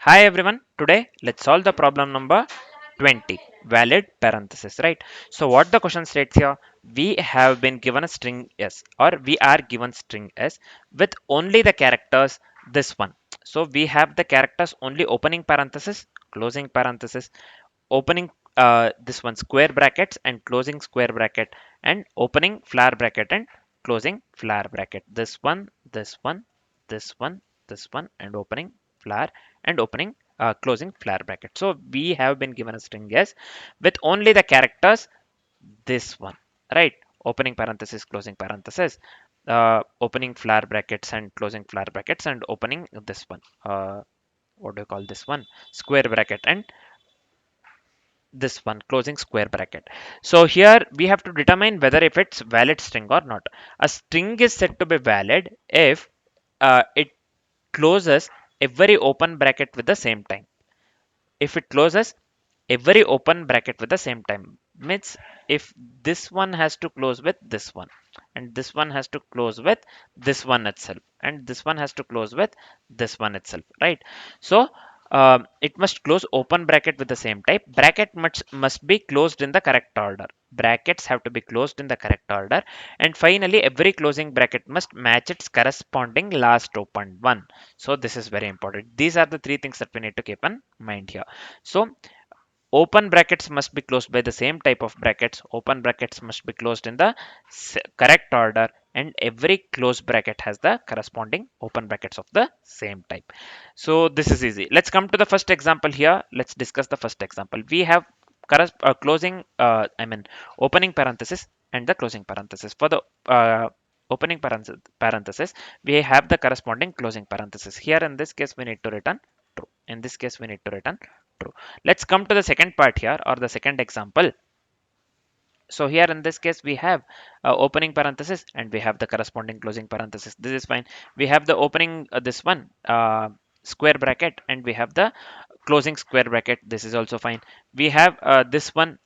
Hi everyone, today let's solve the problem number 20, valid parenthesis, right? So what the question states here, we have been given a string s, or we are given string s with only the characters this one. So we have the characters only opening parenthesis, closing parenthesis, opening this one square brackets and closing square bracket, and opening flower bracket and closing flower bracket. This one, and opening flower and opening closing flower bracket. So we have been given a string s with only the characters this one, right? Opening parenthesis, closing parenthesis, opening flower brackets and closing flower brackets, and opening this one. What do you call this one? Square bracket and this one closing square bracket. So here we have to determine whether if it's valid string or not. A string is said to be valid if it closes every open bracket with the same time. If it closes every open bracket with the same time, means if this one has to close with this one, and this one has to close with this one itself, and this one has to close with this one itself, right? So it must close open bracket with the same type. Bracket must be closed in the correct order. Brackets have to be closed in the correct order. And finally, every closing bracket must match its corresponding last opened one. So this is very important. These are the three things that we need to keep in mind here. So open brackets must be closed by the same type of brackets. Open brackets must be closed in the correct order, and every closed bracket has the corresponding open brackets of the same type. So this is easy. Let's come to the first example here. Let's discuss the first example. We have closing opening parenthesis and the closing parenthesis. For the opening parenthesis, we have the corresponding closing parenthesis. Here in this case we need to return true. In this case we need to return true. Let's come to the second part here, or the second example. So here in this case we have opening parenthesis and we have the corresponding closing parenthesis. This is fine. We have the opening this one square bracket, and we have the closing square bracket. This is also fine. We have this one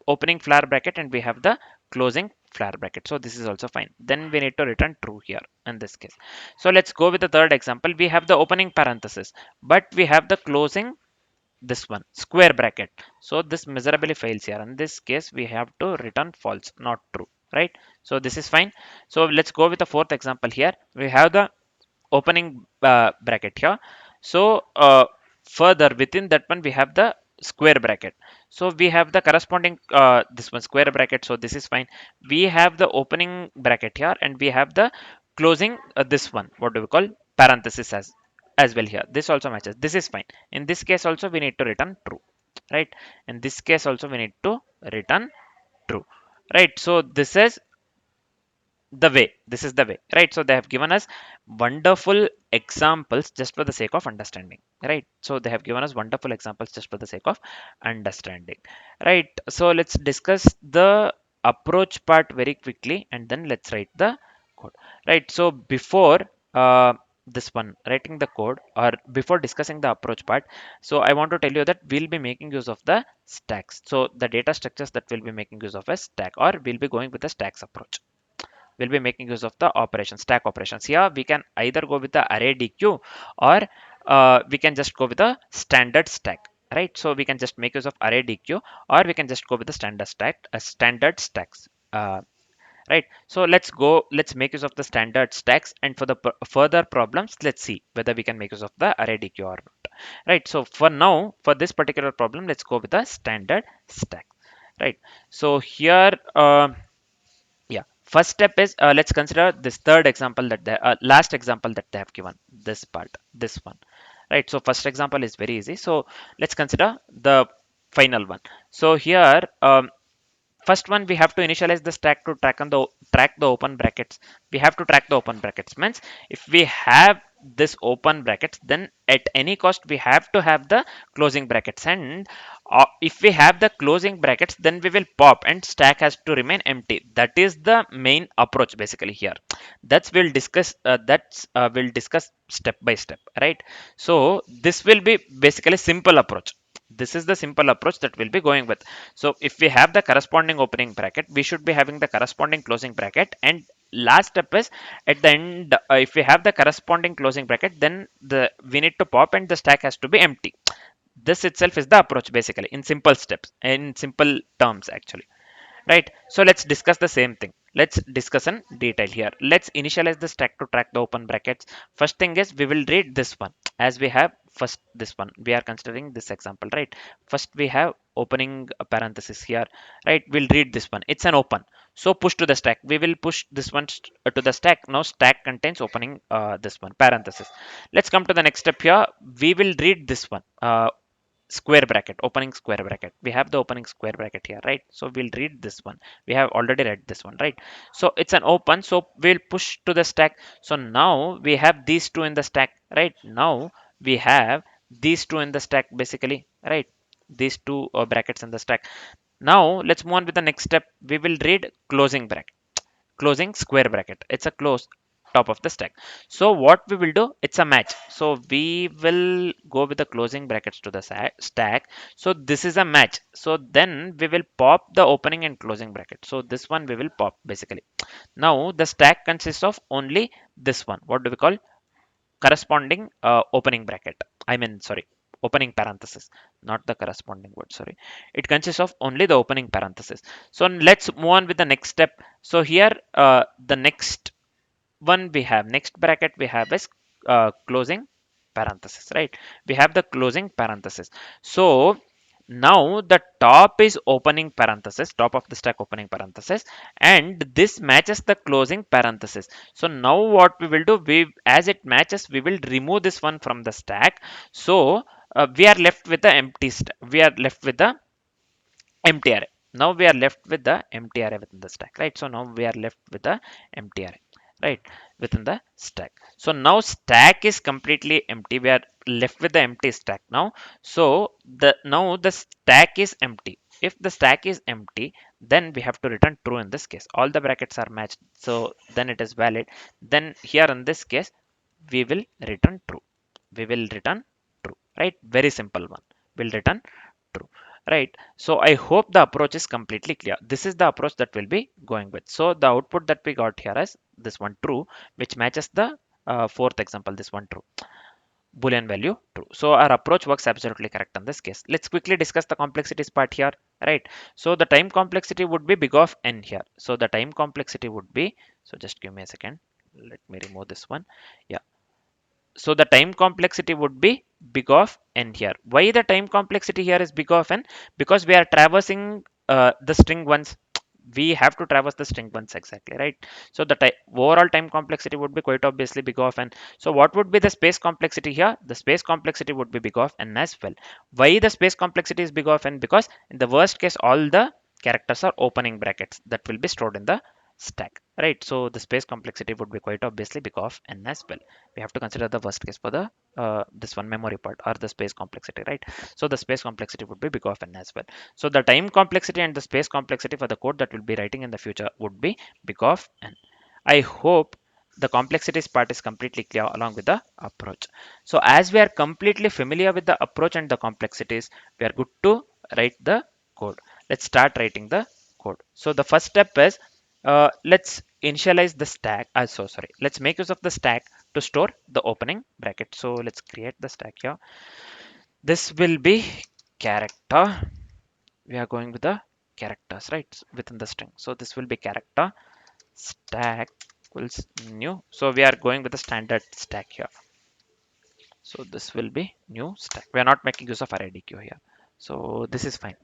opening flower bracket, and we have the closing flower bracket. So this is also fine. Then we need to return true here in this case. So let's go with the third example. We have the opening parenthesis, but we have the closing this one square bracket. So this miserably fails here. In this case we have to return false, not true, right? So this is fine. So let's go with the fourth example. Here we have the opening bracket here. So further within that one we have the square bracket. So we have the corresponding this one square bracket. So this is fine. We have the opening bracket here, and we have the closing this one, what do we call, parenthesis as well here. This also matches. This is fine. In this case also we need to return true, right? In this case also we need to return true, right? So this is the way, right? So they have given us wonderful examples just for the sake of understanding, right? So they have given us wonderful examples just for the sake of understanding, right? So let's discuss the approach part very quickly, and then let's write the code, right? So before this one writing the code, or before discussing the approach part, so I want to tell you that we'll be making use of the stacks. So the data structures that we'll be making use of a stack, or we'll be going with the stacks approach. We'll be making use of the operations, stack operations. Here we can either go with the array dq, or we can just go with the standard stack, right? So we can just make use of array dq, or we can just go with the standard stacks, right? So let's make use of the standard stacks, and for the further problems, let's see whether we can make use of the array dq or not, right? So for now, for this particular problem, let's go with the standard stack, right? So here yeah, first step is, let's consider this third example that the last example that they have given, this part, this one, right? So first example is very easy. So let's consider the final one. So here first one, we have to initialize the stack to track the open brackets. We have to track the open brackets, means if we have this open brackets, then at any cost we have to have the closing brackets, and if we have the closing brackets, then we will pop and stack has to remain empty. That is the main approach basically here. We'll discuss step by step, right? So this will be basically simple approach. This is the simple approach that we'll be going with. So if we have the corresponding opening bracket, we should be having the corresponding closing bracket, and last step is at the end, if we have the corresponding closing bracket, then we need to pop and the stack has to be empty. This itself is the approach basically in simple steps, in simple terms actually. Right, so let's discuss the same thing. Let's discuss in detail here. Let's initialize the stack to track the open brackets. First thing is we will read this one. As we have first this one, we are considering this example, right? First we have opening a parenthesis here, right? We'll read this one. It's an open, so push to the stack. We will push this one to the stack. Now stack contains opening this one parenthesis. Let's come to the next step here. We will read this one, square bracket, opening square bracket. We have the opening square bracket here, right? So we'll read this one. We have already read this one, right? So it's an open, so we'll push to the stack. So now we have these two in the stack, right? Now we have these two in the stack basically, right? These two brackets in the stack. Now let's move on with the next step. We will read closing bracket, closing square bracket. It's a close top of the stack. So what we will do, it's a match. So we will go with the closing brackets to the stack. So this is a match. So then we will pop the opening and closing bracket. So this one we will pop basically. Now the stack consists of only this one. What do we call? Corresponding opening bracket. I mean, sorry, opening parenthesis, not the corresponding word, sorry. It consists of only the opening parenthesis. So let's move on with the next step. So here, the next one we have, next bracket we have is closing parenthesis, right? We have the closing parenthesis. So now the top is opening parenthesis, top of the stack opening parenthesis, and this matches the closing parenthesis. So now what we will do, we, as it matches, we will remove this one from the stack. So we are left with the empty we are left with the empty array. Now we are left with the empty array within the stack, right? So now we are left with the empty array, right, within the stack. So now stack is completely empty. We are left with the empty stack now. So the stack is empty. If the stack is empty, then we have to return true. In this case, all the brackets are matched, so then it is valid. Then here in this case, we will return true. We will return true, right? Very simple one. We'll return true, right? So I hope the approach is completely clear. This is the approach that we'll be going with. So the output that we got here is this one true, which matches the fourth example, this one true, boolean value true. So our approach works absolutely correct in this case. Let's quickly discuss the complexities part here, right? So the time complexity would be big of n here. So the time complexity would be, so just give me a second, let me remove this one. Yeah, so the time complexity would be big of n here. Why the time complexity here is big of n? Because we are traversing the string once. We have to traverse the string once exactly, right? So the overall time complexity would be quite obviously big of n. So what would be the space complexity here? The space complexity would be big of n as well. Why the space complexity is big of n? Because in the worst case, all the characters are opening brackets that will be stored in the stack, right? So the space complexity would be quite obviously big of n as well. We have to consider the worst case for the this one memory part, or the space complexity, right? So the space complexity would be big of n as well. So the time complexity and the space complexity for the code that we'll be writing in the future would be big of n. I hope the complexities part is completely clear along with the approach. So as we are completely familiar with the approach and the complexities, we are good to write the code. Let's start writing the code. So the first step is, let's initialize the stack. So sorry, let's make use of the stack to store the opening bracket. So let's create the stack here. This will be character. We are going with the characters, right, within the string. So this will be character stack equals new. So we are going with the standard stack here. So this will be new stack. We are not making use of RIDQ here. So this is fine.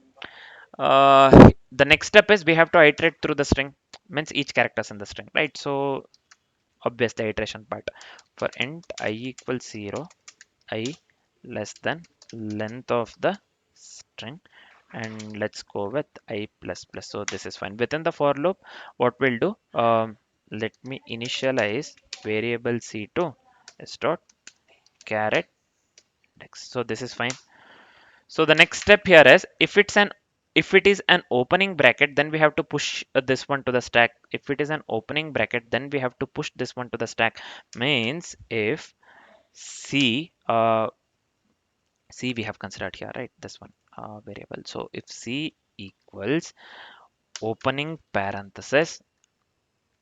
The next step is we have to iterate through the string, means each characters in the string, right? So obvious the iteration part. For int I equals 0, I less than length of the string, and let's go with I plus plus. So this is fine. Within the for loop, what we'll do, let me initialize variable c2 is dot caret index. So this is fine. So the next step here is, if it is an opening bracket, then we have to push this one to the stack. If it is an opening bracket, then we have to push this one to the stack. Means if c we have considered here, right, this one variable. So if c equals opening parenthesis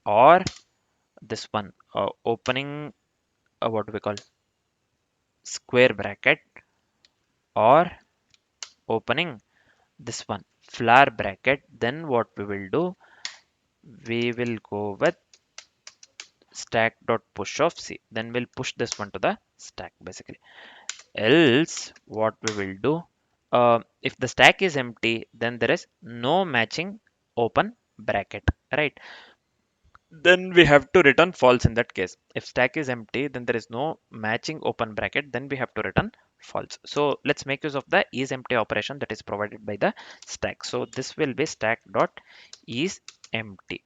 or this one opening what do we call square bracket, or opening this one flower bracket, then what we will do, we will go with stack dot push of c, then we'll push this one to the stack basically. Else what we will do, if the stack is empty, then there is no matching open bracket, right? Then we have to return false in that case. If stack is empty, then there is no matching open bracket, then we have to return false. So let's make use of the is empty operation that is provided by the stack. So this will be stack dot is empty.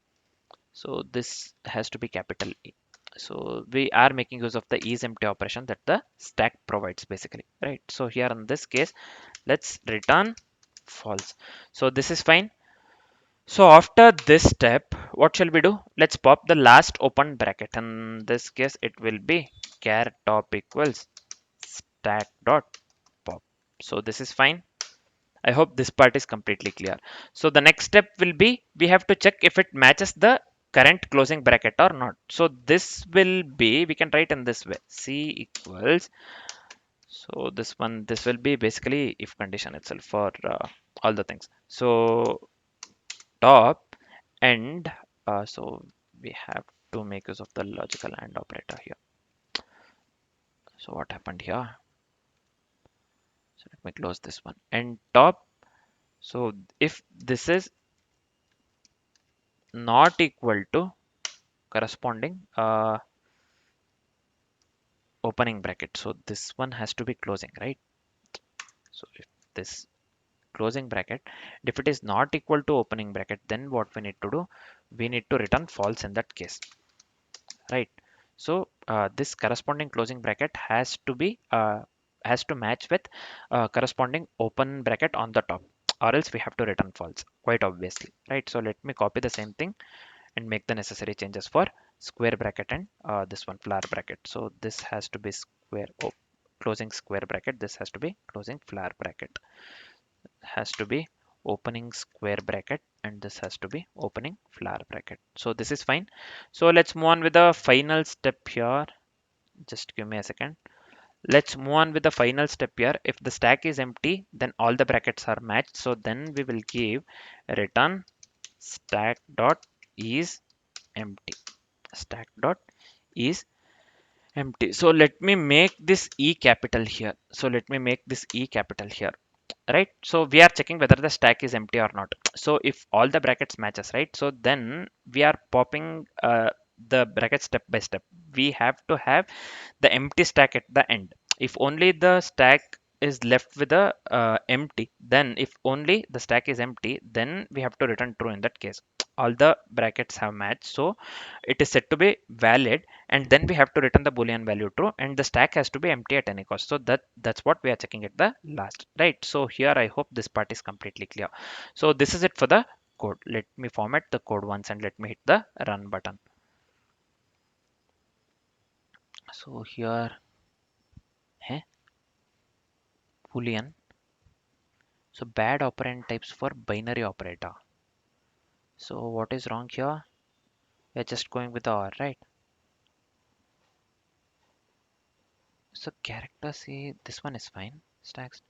So this has to be capital E. So we are making use of the is empty operation that the stack provides basically, right? So here in this case, let's return false. So this is fine. So after this step, what shall we do? Let's pop the last open bracket. In this case, it will be char top equals stack dot pop. So this is fine. I hope this part is completely clear. So the next step will be, we have to check if it matches the current closing bracket or not. So this will be, we can write in this way, C equals, so this will be basically if condition itself for all the things. So top and so we have to make use of the logical AND operator here. So what happened here? So let me close this one and top. So if this is not equal to corresponding opening bracket, so this one has to be closing, right? So if this closing bracket, if it is not equal to opening bracket, then what we need to do, we need to return false in that case, right? So this corresponding closing bracket has to match with corresponding open bracket on the top, or else we have to return false, quite obviously, right? So let me copy the same thing and make the necessary changes for square bracket and this one flower bracket. So this has to be closing square bracket, this has to be closing flower bracket, has to be opening square bracket, and this has to be opening flower bracket. So this is fine. So let's move on with the final step here. Just give me a second. Let's move on with the final step here. If the stack is empty, then all the brackets are matched. So then we will give return stack dot is empty. Stack dot is empty. So let me make this E capital here. So let me make this E capital here, right? So we are checking whether the stack is empty or not. So if all the brackets matches, right? So then we are popping the bracket step by step. We have to have the empty stack at the end. If only the stack is left with a empty, then if only the stack is empty, then we have to return true in that case. All the brackets have matched, so it is said to be valid, and then we have to return the boolean value true, and the stack has to be empty at any cost. So that's what we are checking at the last, right? So here I hope this part is completely clear. So this is it for the code. Let me format the code once and let me hit the run button. So here, hey, boolean. So bad operand types for binary operator. So what is wrong here? We're just going with the or, right? So character C, this one is fine. Stacks.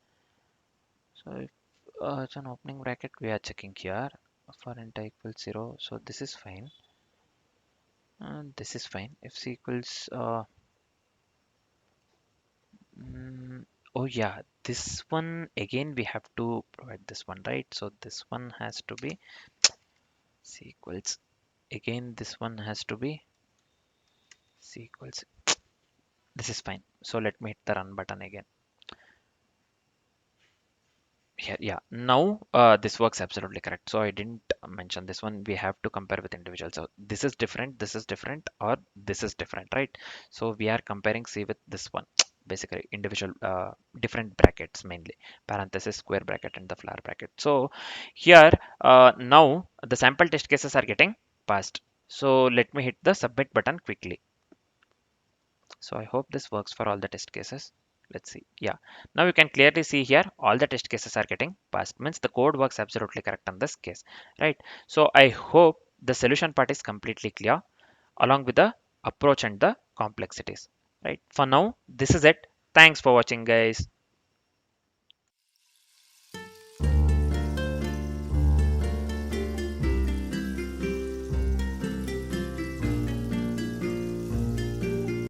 So if it's an opening bracket, we are checking here for int equals 0. So this is fine. And this is fine. If C equals mm, oh yeah, this one again we have to provide this one, right? So this one has to be C equals, again this one has to be C equals, this is fine. So let me hit the run button again. Here, yeah, now this works absolutely correct. So I didn't mention this one, we have to compare with individual. So this is different, or this is different, right? So we are comparing C with this one, basically individual different brackets, mainly parenthesis, square bracket, and the flower bracket. So here now the sample test cases are getting passed. So let me hit the submit button quickly. So I hope this works for all the test cases. Let's see. Yeah. Now you can clearly see here all the test cases are getting passed. Means the code works absolutely correct on this case, right? So I hope the solution part is completely clear. along with the approach and the complexities, right? For now, this is it. Thanks for watching, guys.